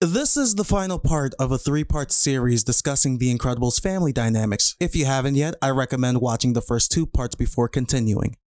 This is the final part of a 3-part series discussing The Incredibles family dynamics. If you haven't yet, I recommend watching the first 2 parts before continuing.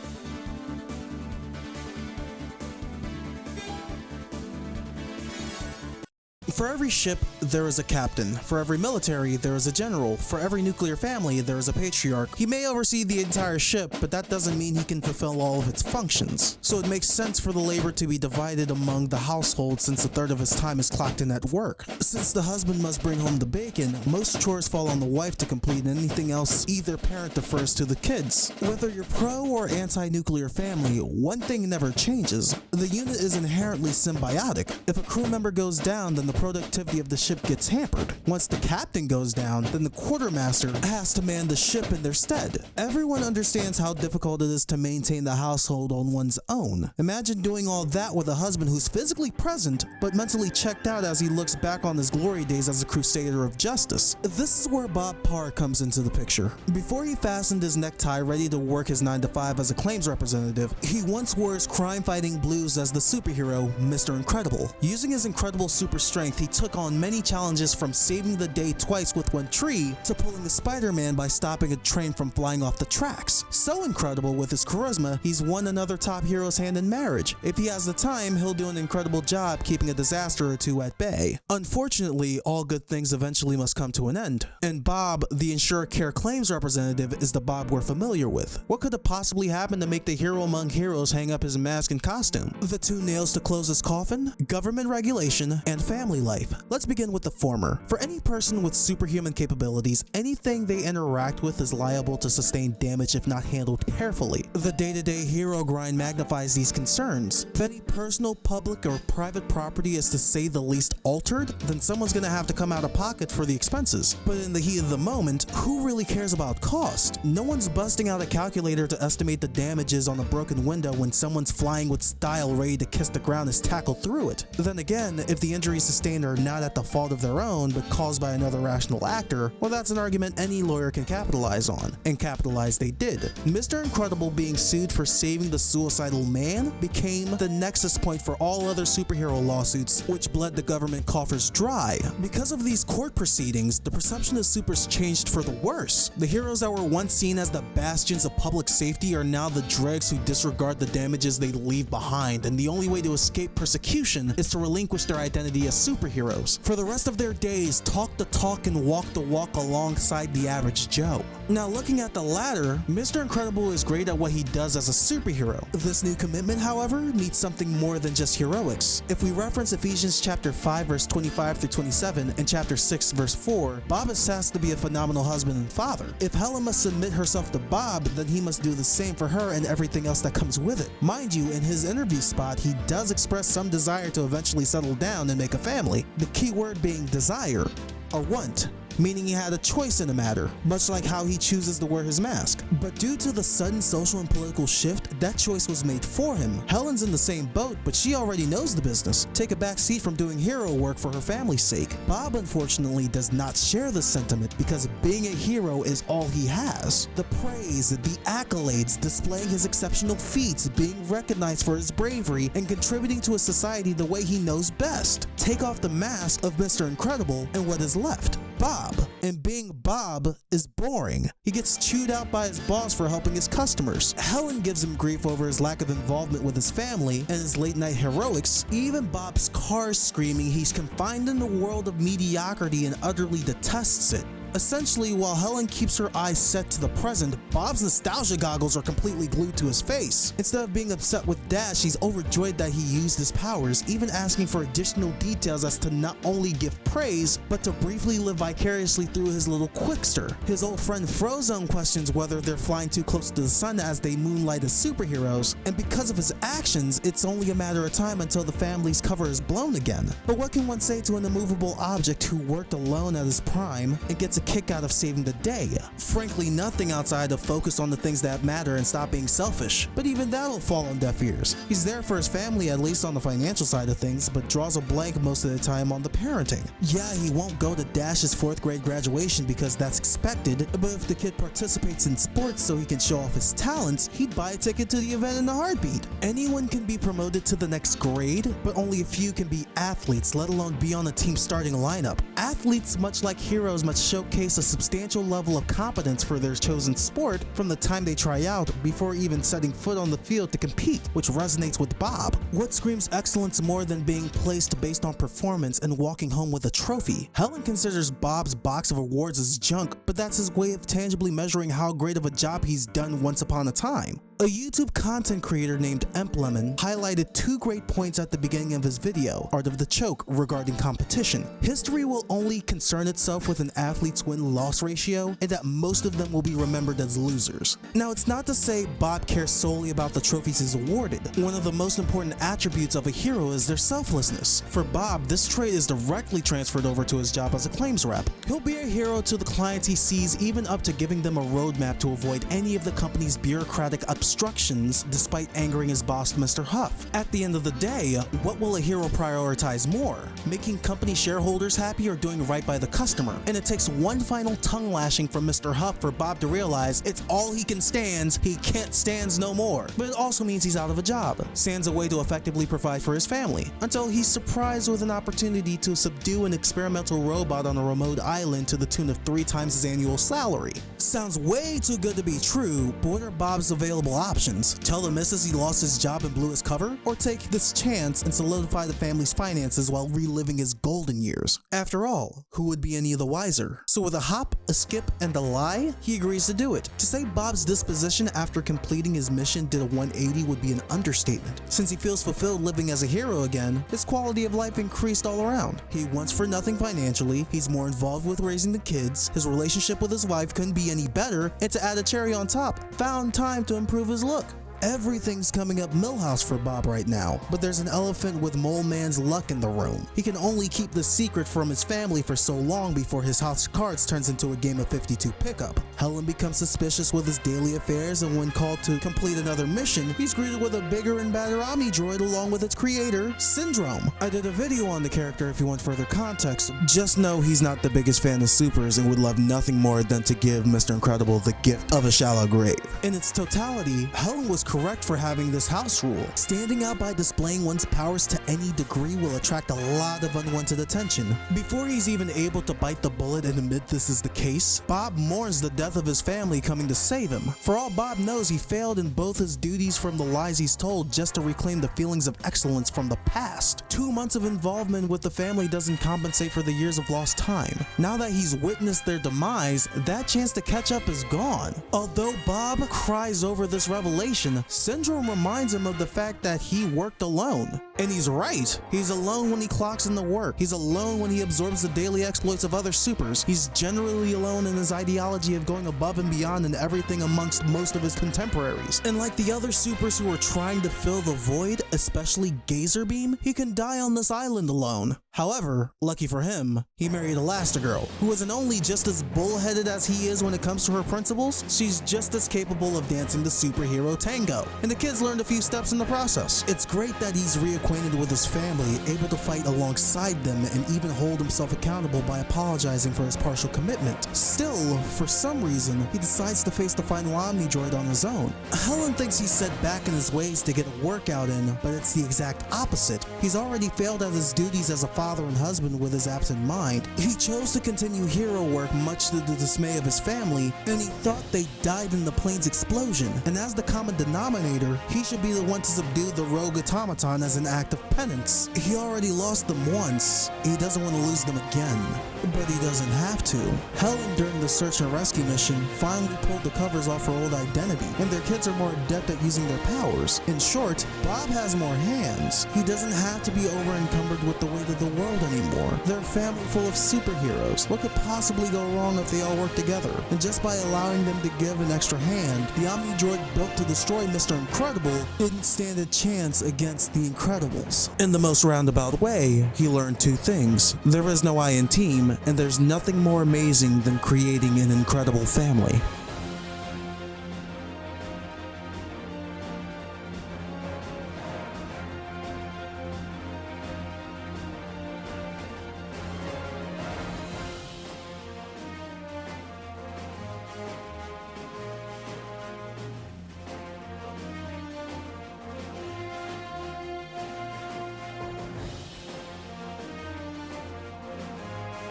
For every ship, there is a captain. For every military, there is a general. For every nuclear family, there is a patriarch. He may oversee the entire ship, but that doesn't mean he can fulfill all of its functions. So it makes sense for the labor to be divided among the household since a third of his time is clocked in at work. Since the husband must bring home the bacon, most chores fall on the wife to complete, and anything else either parent defers to the kids. Whether you're pro or anti-nuclear family, one thing never changes. The unit is inherently symbiotic. If a crew member goes down, then the productivity of the ship gets hampered. Once the captain goes down, then the quartermaster has to man the ship in their stead. Everyone understands how difficult it is to maintain the household on one's own. Imagine doing all that with a husband who's physically present, but mentally checked out as he looks back on his glory days as a crusader of justice. This is where Bob Parr comes into the picture. Before he fastened his necktie ready to work his 9-to-5 as a claims representative, he once wore his crime-fighting blues as the superhero, Mr. Incredible. Using his incredible super strength, he took on many challenges, from saving the day twice with one tree to pulling a Spider-Man by stopping a train from flying off the tracks. So incredible with his charisma, he's won another top hero's hand in marriage. If he has the time, he'll do an incredible job keeping a disaster or two at bay. Unfortunately, all good things eventually must come to an end. And Bob, the Insure Care claims representative, is the Bob we're familiar with. What could have possibly happened to make the hero among heroes hang up his mask and costume? The 2 nails to close his coffin? Government regulation and family life. Let's begin with the former. For any person with superhuman capabilities, anything they interact with is liable to sustain damage if not handled carefully. The day-to-day hero grind magnifies these concerns. If any personal, public, or private property is to say the least altered, then someone's gonna have to come out of pocket for the expenses. But in the heat of the moment, who really cares about cost? No one's busting out a calculator to estimate the damages on a broken window when someone's flying with style ready to kiss the ground as tackled through it. Then again, if the injuries sustained are not at the fault of their own but caused by another rational actor, well, that's an argument any lawyer can capitalize on. And capitalize they did. Mr. Incredible being sued for saving the suicidal man became the nexus point for all other superhero lawsuits, which bled the government coffers dry. Because of these court proceedings, the perception of supers changed for the worse. The heroes that were once seen as the bastions of public safety are now the dregs who disregard the damages they leave behind, and the only way to escape persecution is to relinquish their identity as superheroes. For the rest of their days, talk the talk and walk the walk alongside the average Joe. Now, looking at the latter, Mr. Incredible is great at what he does as a superhero. This new commitment, however, needs something more than just heroics. If we reference Ephesians chapter 5 verse 25 through 27 and chapter 6 verse 4, Bob is tasked to be a phenomenal husband and father. If Helen must submit herself to Bob, then he must do the same for her and everything else that comes with it. Mind you, in his interview spot, he does express some desire to eventually settle down and make a family. The key word being desire, or want, meaning he had a choice in the matter, much like how he chooses to wear his mask. But due to the sudden social and political shift, that choice was made for him. Helen's in the same boat, but she already knows the business. Take a back seat from doing hero work for her family's sake. Bob, unfortunately, does not share this sentiment because being a hero is all he has. The praise, the accolades, displaying his exceptional feats, being recognized for his bravery, and contributing to a society the way he knows best. Take off the mask of Mr. Incredible, and what is left? Bob. And being Bob is boring. He gets chewed out by his boss for helping his customers. Helen gives him grief over his lack of involvement with his family and his late night heroics. Even Bob's car is screaming he's confined in the world of mediocrity and utterly detests it. Essentially, while Helen keeps her eyes set to the present, Bob's nostalgia goggles are completely glued to his face. Instead of being upset with Dad, she's overjoyed that he used his powers, even asking for additional details as to not only give praise, but to briefly live vicariously through his little Quickster. His old friend Frozone questions whether they're flying too close to the sun as they moonlight as superheroes, and because of his actions, it's only a matter of time until the family's cover is blown again. But what can one say to an immovable object who worked alone at his prime and gets kick out of saving the day. Frankly, nothing outside of focus on the things that matter and stop being selfish, but even that'll fall on deaf ears. He's there for his family, at least on the financial side of things, but draws a blank most of the time on the parenting. Yeah, he won't go to Dash's 4th grade graduation because that's expected, but if the kid participates in sports so he can show off his talents, he'd buy a ticket to the event in a heartbeat. Anyone can be promoted to the next grade, but only a few can be athletes, let alone be on a team starting lineup. Athletes, much like heroes, must showcase a substantial level of competence for their chosen sport from the time they try out before even setting foot on the field to compete, which resonates with Bob. What screams excellence more than being placed based on performance and walking home with a trophy? Helen considers Bob's box of awards as junk, but that's his way of tangibly measuring how great of a job he's done once upon a time. A YouTube content creator named Emplemon highlighted 2 great points at the beginning of his video, Art of the Choke, regarding competition. History will only concern itself with an athlete's win-loss ratio, and that most of them will be remembered as losers. Now, it's not to say Bob cares solely about the trophies he's awarded. One of the most important attributes of a hero is their selflessness. For Bob, this trait is directly transferred over to his job as a claims rep. He'll be a hero to the clients he sees, even up to giving them a roadmap to avoid any of the company's bureaucratic obstructions despite angering his boss, Mr. Huff. At the end of the day, what will a hero prioritize more? Making company shareholders happy or doing right by the customer? And it takes one final tongue lashing from Mr. Huff for Bob to realize it's all he can stand, he can't stand no more. But it also means he's out of a job, stands a way to effectively provide for his family, until he's surprised with an opportunity to subdue an experimental robot on a remote island to the tune of 3 times his annual salary. Sounds way too good to be true, but what are Bob's available options? Tell the missus he lost his job and blew his cover? Or take this chance and solidify the family's finances while reliving his golden years? After all, who would be any the wiser? So with a hop, a skip, and a lie, he agrees to do it. To say Bob's disposition after completing his mission did a 180 would be an understatement. Since he feels fulfilled living as a hero again, his quality of life increased all around. He wants for nothing financially, he's more involved with raising the kids, his relationship with his wife couldn't be any better, and to add a cherry on top, found time to improve his look. Everything's coming up Millhouse for Bob right now, but there's an elephant with Mole Man's luck in the room. He can only keep the secret from his family for so long before his house of cards turns into a game of 52 pickup. Helen becomes suspicious with his daily affairs, and when called to complete another mission, he's greeted with a bigger and badder Omni-Droid along with its creator, Syndrome. I did a video on the character if you want further context. Just know he's not the biggest fan of supers and would love nothing more than to give Mr. Incredible the gift of a shallow grave. In its totality, Helen was correct for having this house rule. Standing out by displaying one's powers to any degree will attract a lot of unwanted attention. Before he's even able to bite the bullet and admit this is the case, Bob mourns the death of his family coming to save him. For all Bob knows, he failed in both his duties from the lies he's told just to reclaim the feelings of excellence from the past. 2 months of involvement with the family doesn't compensate for the years of lost time. Now that he's witnessed their demise, that chance to catch up is gone. Although Bob cries over this revelation, Syndrome reminds him of the fact that he worked alone. And he's right. He's alone when he clocks in the work. He's alone when he absorbs the daily exploits of other supers. He's generally alone in his ideology of going above and beyond in everything amongst most of his contemporaries. And like the other supers who are trying to fill the void, especially Gazerbeam, he can die on this island alone. However, lucky for him, he married Elastigirl, who isn't only just as bullheaded as he is when it comes to her principles, she's just as capable of dancing the superhero tango, and the kids learned a few steps in the process. It's great that he's reacquainted with his family, able to fight alongside them, and even hold himself accountable by apologizing for his partial commitment. Still, for some reason, he decides to face the final Omni-Droid on his own. Helen thinks he's set back in his ways to get a workout in, but it's the exact opposite. He's already failed at his duties as a father and husband with his absent mind. He chose to continue hero work much to the dismay of his family, and he thought they died in the plane's explosion. And as the common denominator, he should be the one to subdue the rogue automaton as an act of penance. He already lost them once, he doesn't want to lose them again. But he doesn't have to. Helen, during the search and rescue mission, finally pulled the covers off her old identity, and their kids are more adept at using their powers. In short, Bob has more hands. He doesn't have to be over-encumbered with the weight of the world anymore. They're a family full of superheroes. What could possibly go wrong if they all work together? And just by allowing them to give an extra hand, the Omni-Droid built to destroy Mr. Incredible didn't stand a chance against the Incredible. Incredibles. In the most roundabout way, he learned two things. There is no I in team, and there's nothing more amazing than creating an incredible family.